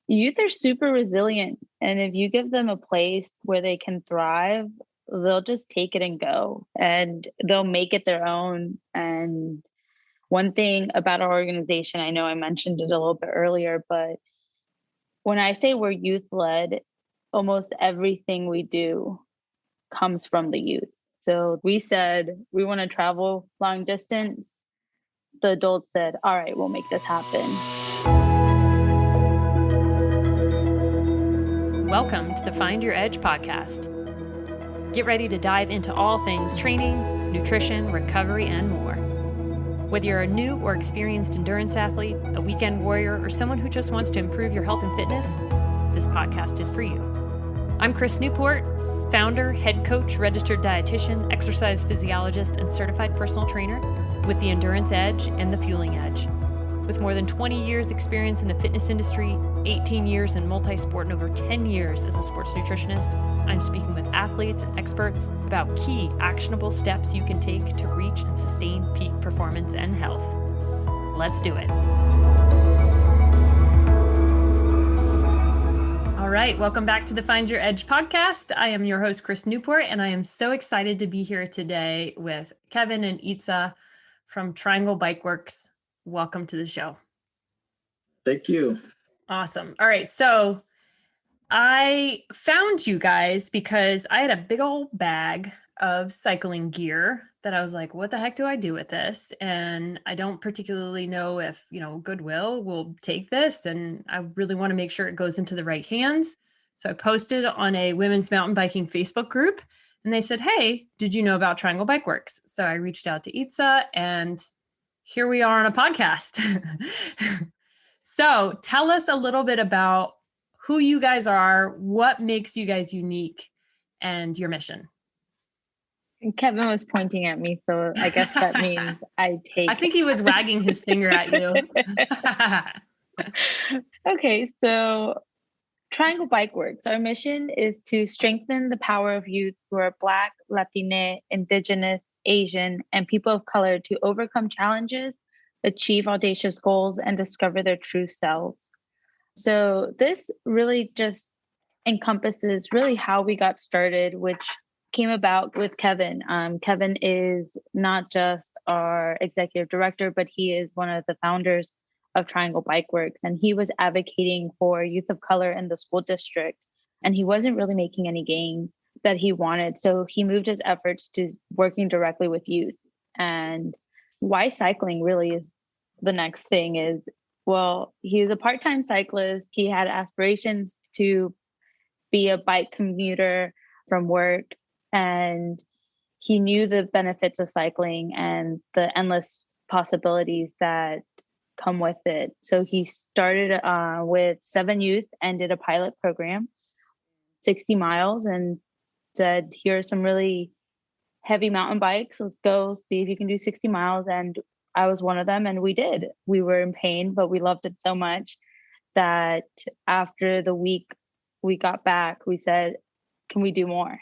youth are super resilient. And if you give them a place where they can thrive, they'll just take it and go and they'll make it their own. And one thing about our organization, I know I mentioned it a little bit earlier, but when I say we're youth led, almost everything we do comes from the youth. So we said we want to travel long distance. The adults said, all right, we'll make this happen. Welcome to the Find Your Edge podcast. Get ready to dive into all things training, nutrition, recovery, and more. Whether you're a new or experienced endurance athlete, a weekend warrior, or someone who just wants to improve your health and fitness, this podcast is for you. I'm Chris Newport, founder, head coach, registered dietitian, exercise physiologist, and certified personal trainer with the Endurance Edge and the Fueling Edge. With more than 20 years experience in the fitness industry, 18 years in multi-sport, and over 10 years as a sports nutritionist, I'm speaking with athletes and experts about key actionable steps you can take to reach and sustain peak performance and health. Let's do it. All right, welcome back to the Find Your Edge podcast. I am your host, Chris Newport, and I am so excited to be here today with Kevin and Itza from Triangle Bikeworks. Welcome to the show. Thank you. Awesome. All right. So I found you guys because I had a big old bag of cycling gear that I was like, what the heck do I do with this? And I don't particularly know if, Goodwill will take this. And I really want to make sure it goes into the right hands. So I posted on a women's mountain biking Facebook group and they said, hey, did you know about Triangle Bikeworks? So I reached out to Itza and here we are on a podcast. So tell us a little bit about who you guys are, what makes you guys unique, and your mission. Kevin was pointing at me, so I guess that means I take. I think he was wagging his finger at you. Okay, so Triangle Bikeworks, our mission is to strengthen the power of youth who are Black, Latina, Indigenous, Asian, and people of color to overcome challenges, achieve audacious goals, and discover their true selves. So this really just encompasses really how we got started, which came about with Kevin. Kevin is not just our executive director, but he is one of the founders of Triangle Bikeworks, and he was advocating for youth of color in the school district, and he wasn't really making any gains that he wanted. So he moved his efforts to working directly with youth. And why cycling really is the next thing is, well, he was a part-time cyclist. He had aspirations to be a bike commuter from work, and he knew the benefits of cycling and the endless possibilities that come with it. So he started with 7 youth and did a pilot program, 60 miles, and said, here are some really heavy mountain bikes. Let's go see if you can do 60 miles. And I was one of them, and we did. We were in pain, but we loved it so much that after the week we got back, we said, can we do more?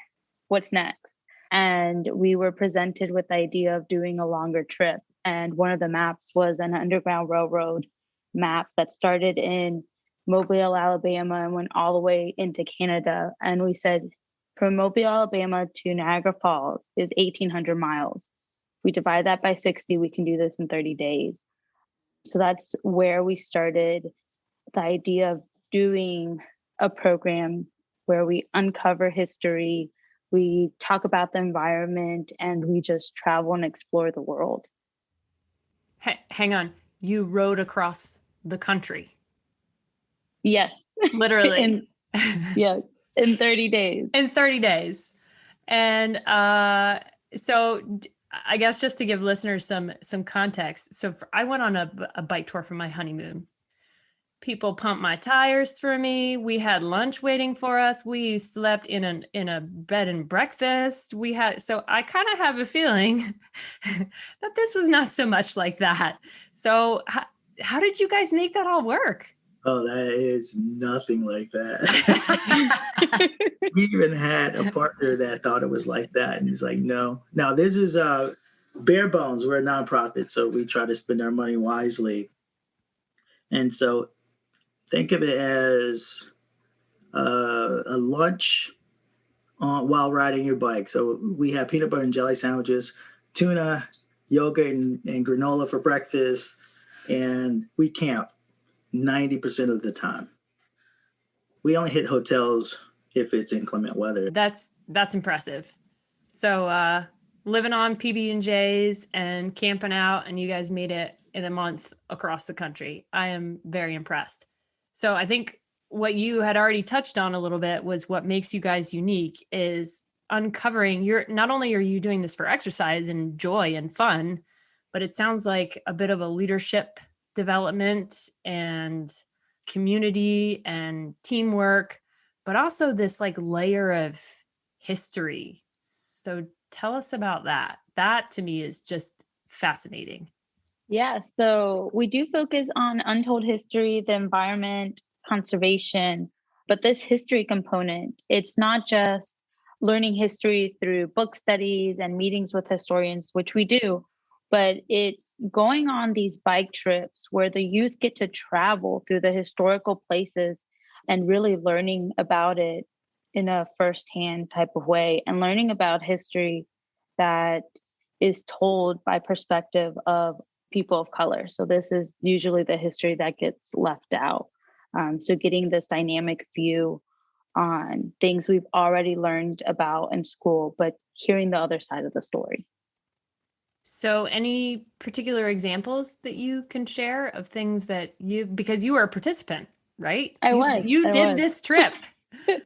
What's next? And we were presented with the idea of doing a longer trip. And one of the maps was an Underground Railroad map that started in Mobile, Alabama, and went all the way into Canada. And we said, from Mobile, Alabama to Niagara Falls is 1,800 miles. We divide that by 60, we can do this in 30 days. So that's where we started the idea of doing a program where we uncover history, we talk about the environment, and we just travel and explore the world. Hang on. You rode across the country. Yes. Literally. Yes. In 30 days. In 30 days. And so I guess just to give listeners some context. So I went on a bike tour for my honeymoon. People pumped my tires for me. We had lunch waiting for us. We slept in a bed and breakfast. So I kind of have a feeling that this was not so much like that. So how did you guys make that all work? Oh, that is nothing like that. We even had a partner that thought it was like that. And he's like, no. Now, this is bare bones. We're a nonprofit, so we try to spend our money wisely. And so Think of it as a lunch while riding your bike. So we have peanut butter and jelly sandwiches, tuna, yogurt, and granola for breakfast, and we camp 90% of the time. We only hit hotels if it's inclement weather. That's impressive. So living on PB&Js and camping out, and you guys made it in a month across the country. I am very impressed. So I think what you had already touched on a little bit was what makes you guys unique is uncovering not only are you doing this for exercise and joy and fun, but it sounds like a bit of a leadership development and community and teamwork, but also this like layer of history. So tell us about that. That to me is just fascinating. Yeah, so we do focus on untold history, the environment, conservation, but this history component, it's not just learning history through book studies and meetings with historians, which we do, but it's going on these bike trips where the youth get to travel through the historical places and really learning about it in a firsthand type of way and learning about history that is told by perspective of people of color. So this is usually the history that gets left out. So getting this dynamic view on things we've already learned about in school, but hearing the other side of the story. So any particular examples that you can share of things that because you were a participant, right? You did this trip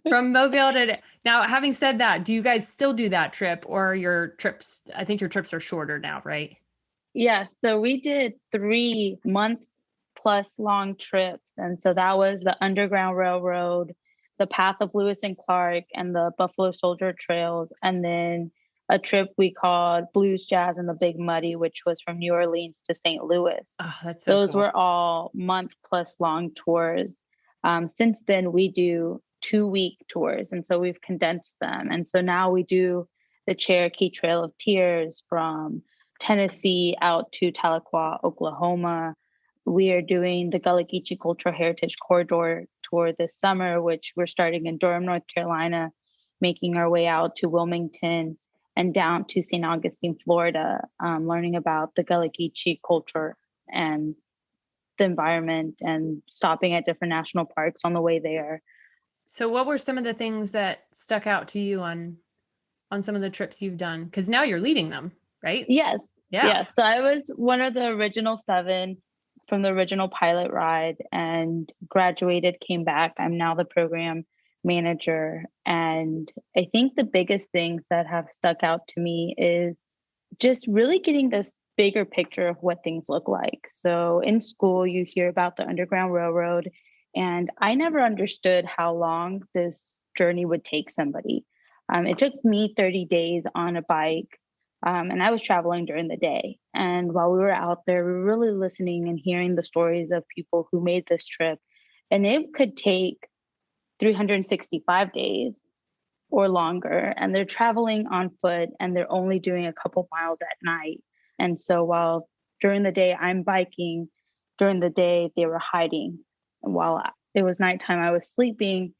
from Mobile to, now having said that, do you guys still do that trip, or your trips, I think your trips are shorter now, right? Yeah, so we did 3-month plus long trips. And so that was the Underground Railroad, the Path of Lewis and Clark, and the Buffalo Soldier Trails. And then a trip we called Blues, Jazz, and the Big Muddy, which was from New Orleans to St. Louis. Oh, that's so Those cool. were all month plus long tours. Since then, we do 2-week tours. And so we've condensed them. And so now we do the Cherokee Trail of Tears from Tennessee out to Tahlequah, Oklahoma. We are doing the Gullah Geechee Cultural Heritage Corridor tour this summer, which we're starting in Durham, North Carolina, making our way out to Wilmington and down to St. Augustine, Florida, learning about the Gullah Geechee culture and the environment and stopping at different national parks on the way there. So what were some of the things that stuck out to you on some of the trips you've done? Because now you're leading them, right? Yes. Yeah. So I was one of the original 7 from the original pilot ride and graduated, came back. I'm now the program manager. And I think the biggest things that have stuck out to me is just really getting this bigger picture of what things look like. So in school, you hear about the Underground Railroad, and I never understood how long this journey would take somebody. It took me 30 days on a bike. And I was traveling during the day. And while we were out there, we were really listening and hearing the stories of people who made this trip. And it could take 365 days or longer. And they're traveling on foot and they're only doing a couple miles at night. And so while during the day I'm biking, during the day they were hiding. And while it was nighttime, I was sleeping,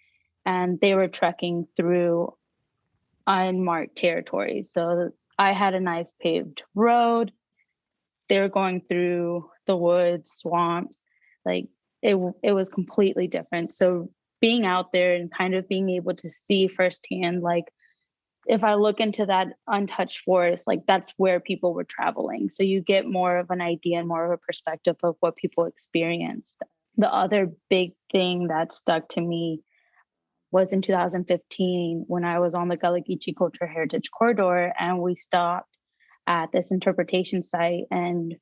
and they were trekking through unmarked territory. So I had a nice paved road. They were going through the woods, swamps. Like it was completely different. So being out there and kind of being able to see firsthand, like if I look into that untouched forest, like that's where people were traveling. So you get more of an idea and more of a perspective of what people experienced. The other big thing that stuck to me was in 2015 when I was on the Gullah Geechee Cultural Heritage Corridor, and we stopped at this interpretation site and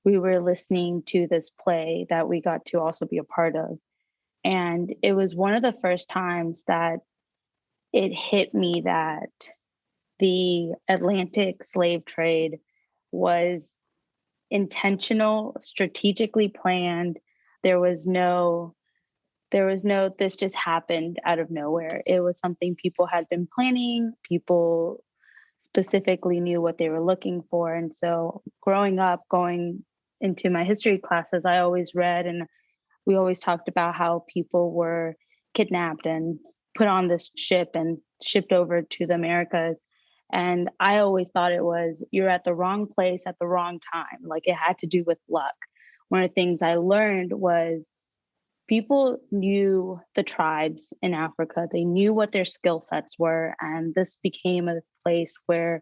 we were listening to this play that we got to also be a part of. And it was one of the first times that it hit me that the Atlantic slave trade was intentional, strategically planned. There was no, this just happened out of nowhere. It was something people had been planning. People specifically knew what they were looking for. And so growing up, going into my history classes, I always read and we always talked about how people were kidnapped and put on this ship and shipped over to the Americas. And I always thought it was you're at the wrong place at the wrong time. Like it had to do with luck. One of the things I learned was people knew the tribes in Africa. They knew what their skill sets were. And this became a place where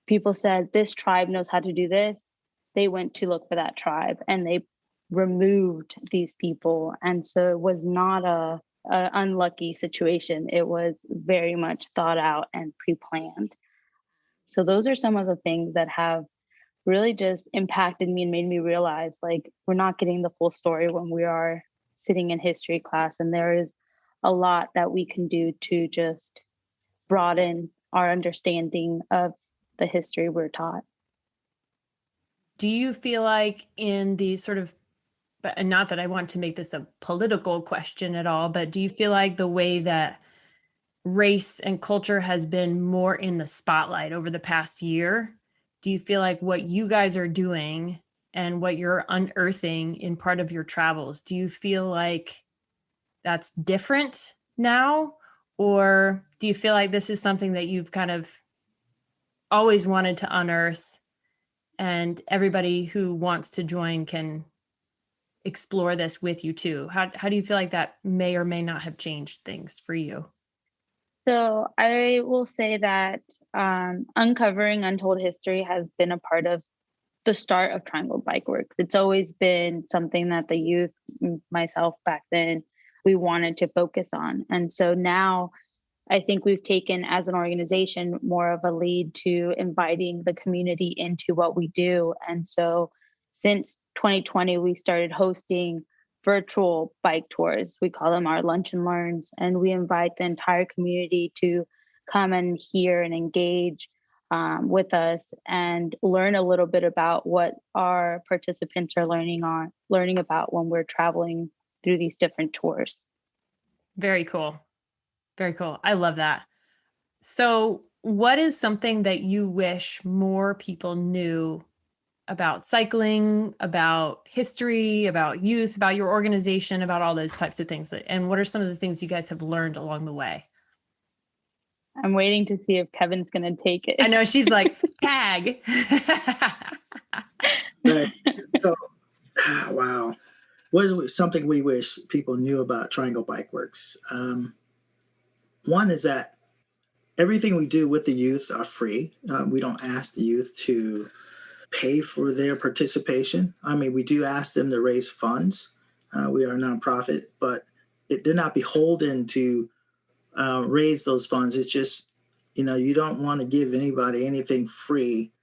people said, this tribe knows how to do this. They went to look for that tribe and they removed these people. And so it was not a unlucky situation. It was very much thought out and pre-planned. So those are some of the things that have really just impacted me and made me realize like we're not getting the full story when we are sitting in history class, and there is a lot that we can do to just broaden our understanding of the history we're taught. Do you feel like in these sort of, and not that I want to make this a political question at all, but do you feel like the way that race and culture has been more in the spotlight over the past year, do you feel like what you guys are doing and what you're unearthing in part of your travels, do you feel like that's different now? Or do you feel like this is something that you've kind of always wanted to unearth and everybody who wants to join can explore this with you too? How do you feel like that may or may not have changed things for you? So I will say that uncovering untold history has been a part of the start of Triangle Bikeworks. It's always been something that the youth, myself back then, we wanted to focus on. And so now I think we've taken as an organization more of a lead to inviting the community into what we do. And so since 2020, we started hosting virtual bike tours. We call them our lunch and learns, and we invite the entire community to come and hear and engage with us and learn a little bit about what our participants are learning about when we're traveling through these different tours. Very cool. Very cool. I love that. So what is something that you wish more people knew about cycling, about history, about youth, about your organization, about all those types of things? And what are some of the things you guys have learned along the way? I'm waiting to see if Kevin's going to take it. I know she's like, tag. Right. So, wow. What is something we wish people knew about Triangle Bikeworks? One is that everything we do with the youth are free. We don't ask the youth to pay for their participation. I mean, we do ask them to raise funds. We are a nonprofit, but they're not beholden to raise those funds. It's just, you don't want to give anybody anything free.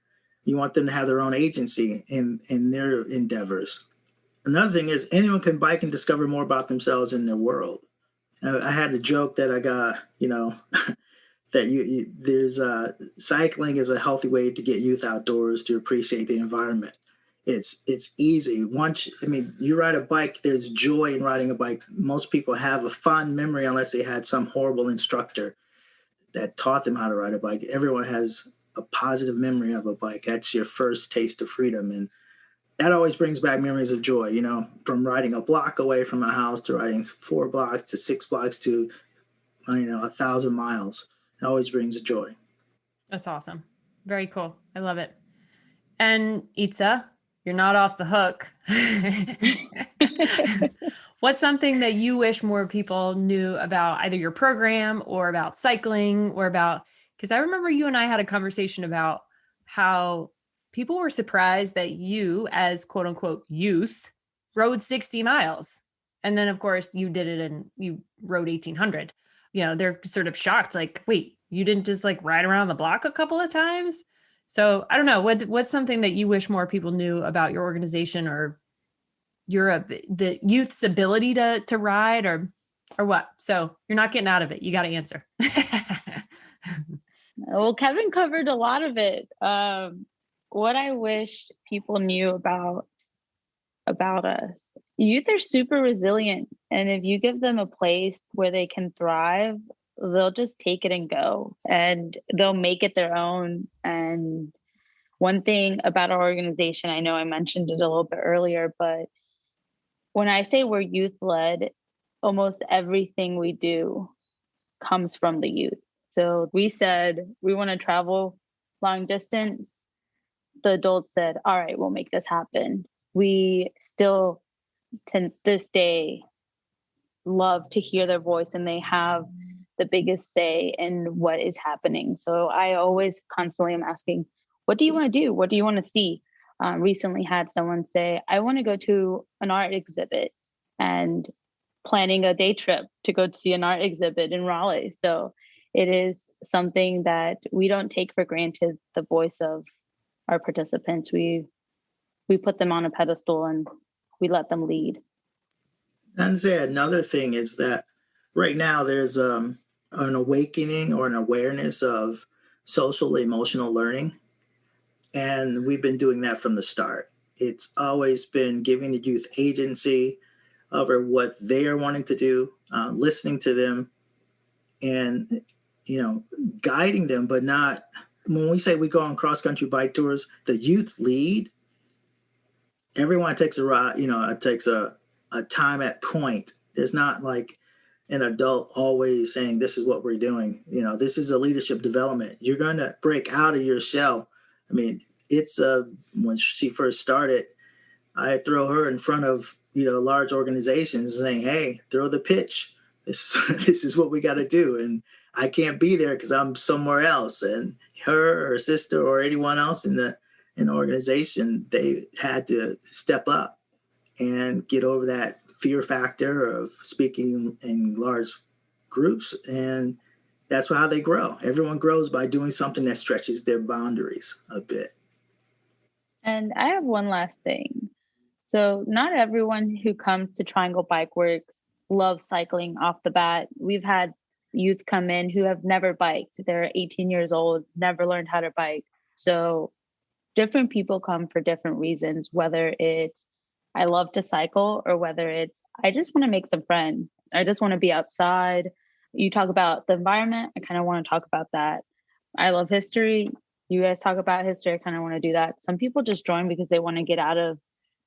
You want them to have their own agency in their endeavors. Another thing is anyone can bike and discover more about themselves in their world. I had a joke that I got, that there's cycling is a healthy way to get youth outdoors to appreciate the environment. It's easy. You ride a bike, there's joy in riding a bike. Most people have a fond memory unless they had some horrible instructor that taught them how to ride a bike. Everyone has a positive memory of a bike. That's your first taste of freedom. And that always brings back memories of joy, from riding a block away from a house to riding 4 blocks to 6 blocks to, 1,000 miles. It always brings a joy. That's awesome. Very cool. I love it. And Itza, you're not off the hook. What's something that you wish more people knew about either your program or about cycling or about, because I remember you and I had a conversation about how people were surprised that you, as quote unquote youth, rode 60 miles. And then of course you did it and you rode 1800. They're sort of shocked, like, wait, you didn't just like ride around the block a couple of times? So I don't know, what's something that you wish more people knew about your organization or the youth's ability to ride or what? So you're not getting out of it. You got to answer. Well, Kevin covered a lot of it. What I wish people knew about us. Youth are super resilient. And if you give them a place where they can thrive, they'll just take it and go and they'll make it their own. And one thing about our organization, I know I mentioned it a little bit earlier, but when I say we're youth led, almost everything we do comes from the youth. So we said we want to travel long distance. The adults said, all right, we'll make this happen. We still, to this day, love to hear their voice, and they have the biggest say in what is happening. So I always constantly am asking, what do you want to do? What do you want to see? Recently had someone say, I want to go to an art exhibit, and planning a day trip to go see an art exhibit in Raleigh. So it is something that we don't take for granted, the voice of our participants. We put them on a pedestal and we let them lead. And say another thing is that right now there's an awakening or an awareness of social emotional learning. And we've been doing that from the start. It's always been giving the youth agency over what they are wanting to do, listening to them, and guiding them, but not. When we say we go on cross country bike tours, the youth lead. Everyone takes a ride. It takes a time at point. There's not like an adult always saying this is what we're doing. This is a leadership development. You're going to break out of your shell. I mean, it's when she first started, I throw her in front of large organizations saying, hey, throw the pitch. This is what we got to do. And I can't be there because I'm somewhere else. And her sister or anyone else in the organization, they had to step up and get over that fear factor of speaking in large groups. And that's how they grow. Everyone grows by doing something that stretches their boundaries a bit. And I have one last thing. So not everyone who comes to Triangle Bikeworks loves cycling off the bat. We've had youth come in who have never biked. They're 18 years old, never learned how to bike. So different people come for different reasons, whether it's I love to cycle or whether it's I just want to make some friends. I just want to be outside. You talk about the environment. I kind of want to talk about that. I love history. You guys talk about history. I kind of want to do that. Some people just join because they want to get out of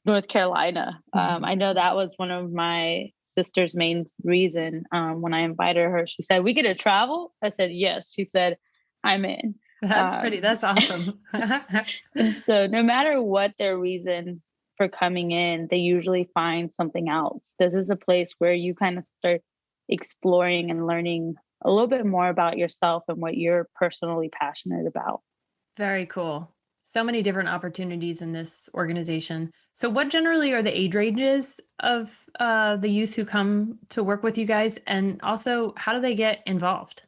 North Carolina. I know that was one of my sister's main reason. When I invited her, she said, we get to travel? I said, yes. She said, I'm in. That's awesome. So no matter what their reason for coming in, they usually find something else. This is a place where you kind of start exploring and learning a little bit more about yourself and what you're personally passionate about. Very cool. So many different opportunities in this organization. So what generally are the age ranges of the youth who come to work with you guys? And also, how do they get involved?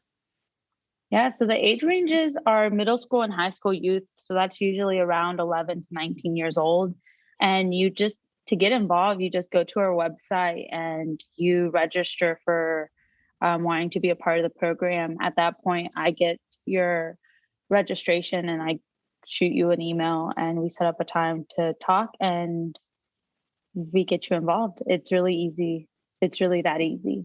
Yeah, so the age ranges are middle school and high school youth. So that's usually around 11 to 19 years old. And to get involved, you just go to our website and you register for wanting to be a part of the program. At that point, I get your registration and I shoot you an email and we set up a time to talk and we get you involved. It's really easy. It's really that easy.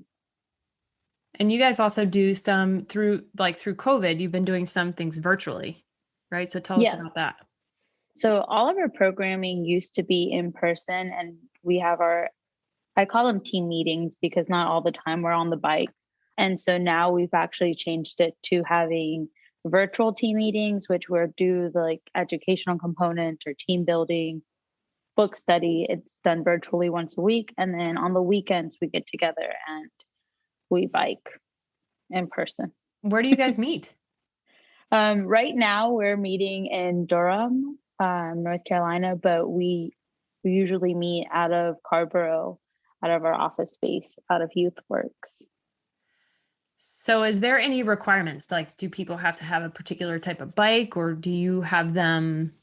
And you guys also do some through COVID, you've been doing some things virtually, right? So tell us about that. So all of our programming used to be in person, and we have I call them team meetings because not all the time we're on the bike. And so now we've actually changed it to having virtual team meetings, which will do the educational component or team building, book study. It's done virtually once a week. And then on the weekends, we get together and we bike in person. Where do you guys meet? Right now we're meeting in Durham, North Carolina, but we usually meet out of Carborough, out of our office space, out of YouthWorks. So is there any requirements? Do people have to have a particular type of bike, or do you have them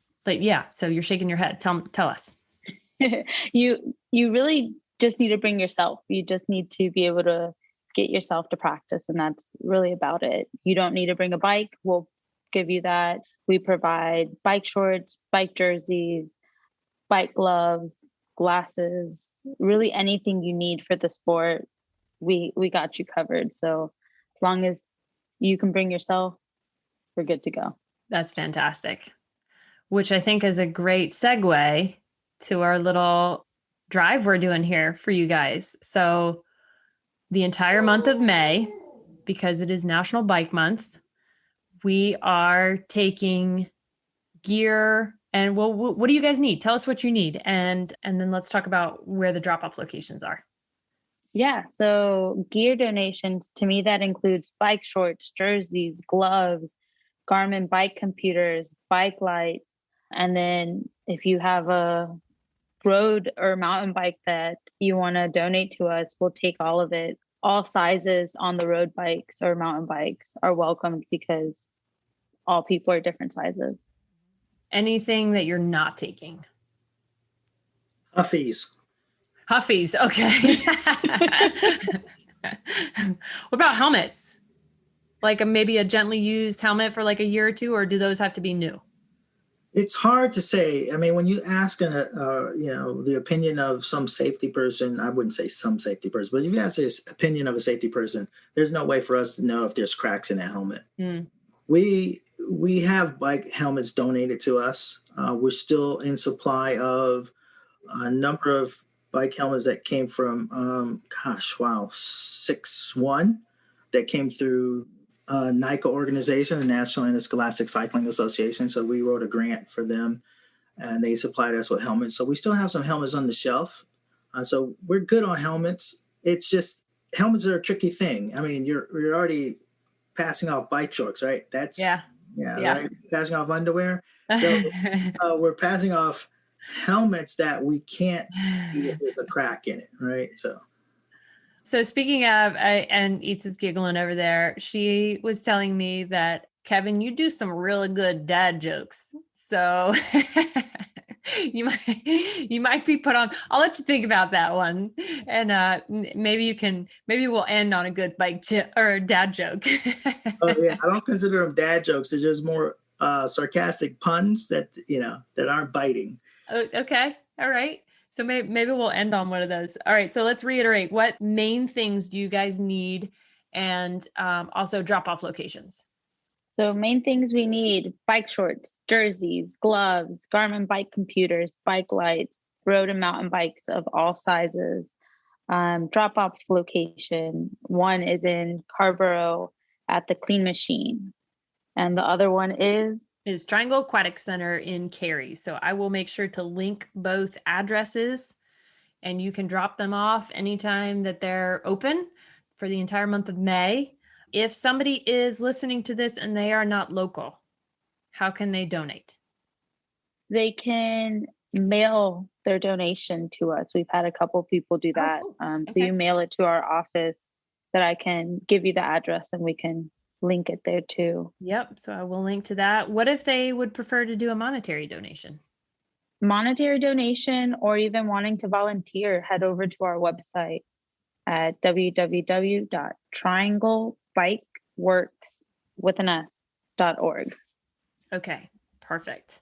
so you're shaking your head. Tell us. You really just need to bring yourself. You just need to be able to get yourself to practice. And that's really about it. You don't need to bring a bike. We'll give you that. We provide bike shorts, bike jerseys, bike gloves, glasses, really anything you need for the sport. We got you covered. So as long as you can bring yourself, we're good to go. That's fantastic. Which I think is a great segue to our little drive we're doing here for you guys. So the entire month of May, because it is National Bike Month, we are taking gear. And well, what do you guys need? Tell us what you need. And then let's talk about where the drop-off locations are. Yeah, so gear donations, to me, that includes bike shorts, jerseys, gloves, Garmin bike computers, bike lights. And then if you have a road or mountain bike that you want to donate to us, we'll take all of it. All sizes on the road bikes or mountain bikes are welcomed because all people are different sizes. Anything that you're not taking? Huffies. Huffies, okay. What about helmets? Like maybe a gently used helmet for like a year or two, or do those have to be new? It's hard to say. I mean, when you ask the opinion of some safety person, I wouldn't say some safety person, but if you ask the opinion of a safety person, there's no way for us to know if there's cracks in that helmet. Mm. We have bike helmets donated to us. We're still in supply of a number of bike helmets that came from 6-1 that came through NICA organization, the National Interscholastic Cycling Association. So we wrote a grant for them and they supplied us with helmets. So we still have some helmets on the shelf. So we're good on helmets. It's just helmets are a tricky thing. I mean, you're already passing off bike shorts, right? Yeah. Right? Passing off underwear. So we're passing off helmets that we can't see if there's a crack in it, right? So speaking of, and Eats is giggling over there, she was telling me that, Kevin, you do some really good dad jokes. So you might be put on. I'll let you think about that one, and maybe we'll end on a good or dad joke. Oh yeah, I don't consider them dad jokes. They're just more sarcastic puns that aren't biting. Okay, all right. So maybe we'll end on one of those. All right. So let's reiterate. What main things do you guys need, and also drop-off locations? So main things we need: bike shorts, jerseys, gloves, Garmin bike computers, bike lights, road and mountain bikes of all sizes. Drop-off location. One is in Carborough at the Clean Machine. And the other one is Triangle Aquatic Center in Cary. So I will make sure to link both addresses, and you can drop them off anytime that they're open for the entire month of May. If somebody is listening to this and they are not local, how can they donate? They can mail their donation to us. We've had a couple people do that. Cool. So you mail it to our office, that I can give you the address and we can link it there too. Yep. So I will link to that. What if they would prefer to do a monetary donation? Monetary donation, or even wanting to volunteer, head over to our website at www.trianglebikeworks.org. Okay, perfect.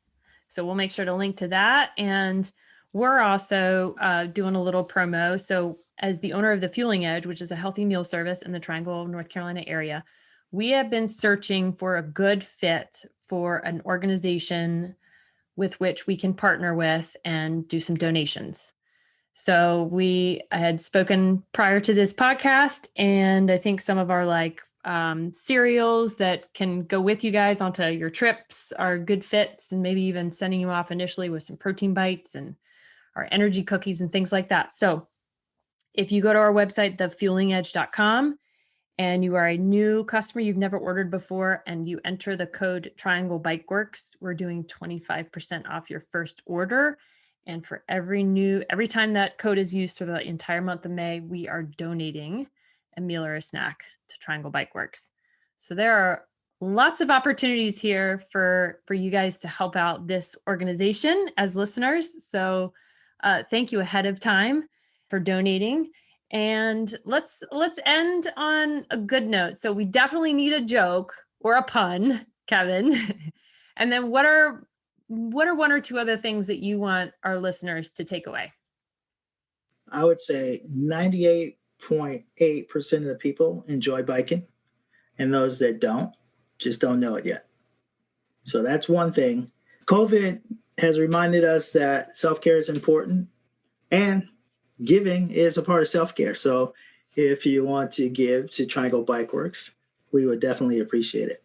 So we'll make sure to link to that. And we're also doing a little promo. So as the owner of the Fueling Edge, which is a healthy meal service in the Triangle, North Carolina area, we have been searching for a good fit for an organization with which we can partner with and do some donations. So we had spoken prior to this podcast, and I think some of our cereals that can go with you guys onto your trips are good fits, and maybe even sending you off initially with some protein bites and our energy cookies and things like that. So if you go to our website, thefuelingedge.com, and you are a new customer, you've never ordered before, and you enter the code Triangle Bikeworks, we're doing 25% off your first order. And for every time that code is used for the entire month of May, we are donating a meal or a snack to Triangle Bikeworks. So there are lots of opportunities here for you guys to help out this organization as listeners. So thank you ahead of time for donating. And let's end on a good note. So we definitely need a joke or a pun, Kevin. And then what are one or two other things that you want our listeners to take away? I would say 98.8% of the people enjoy biking, and those that don't just don't know it yet. So that's one thing. COVID has reminded us that self-care is important, and giving is a part of self-care. So if you want to give to Triangle Bikeworks, we would definitely appreciate it.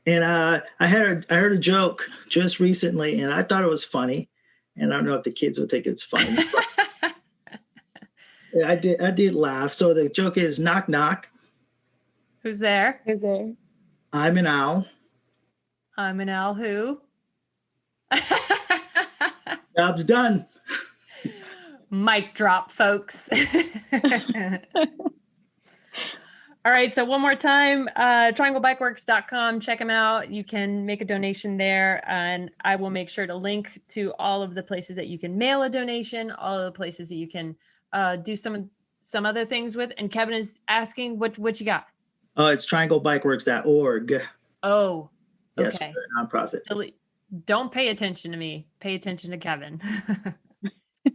And I heard a joke just recently, and I thought it was funny. And I don't know if the kids would think it's funny. I did laugh. So the joke is knock knock. Who's there? Who's there? I'm an owl. I'm an owl who? Job's done. Mic drop, folks. All right, so one more time, trianglebikeworks.com. Check them out. You can make a donation there, and I will make sure to link to all of the places that you can mail a donation, all of the places that you can do some other things with. And Kevin is asking, what you got? It's trianglebikeworks.org. Oh, yes, okay. We're a nonprofit. Don't pay attention to me. Pay attention to Kevin.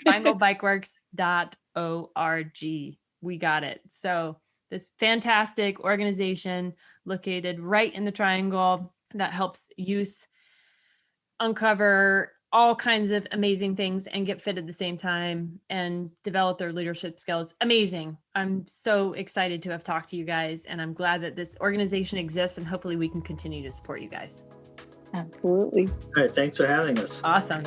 trianglebikeworks.org. We got it. So this fantastic organization located right in the Triangle that helps youth uncover all kinds of amazing things and get fit at the same time and develop their leadership skills. Amazing. I'm so excited to have talked to you guys, and I'm glad that this organization exists, and hopefully we can continue to support you guys. Absolutely. All right. Thanks for having us. Awesome.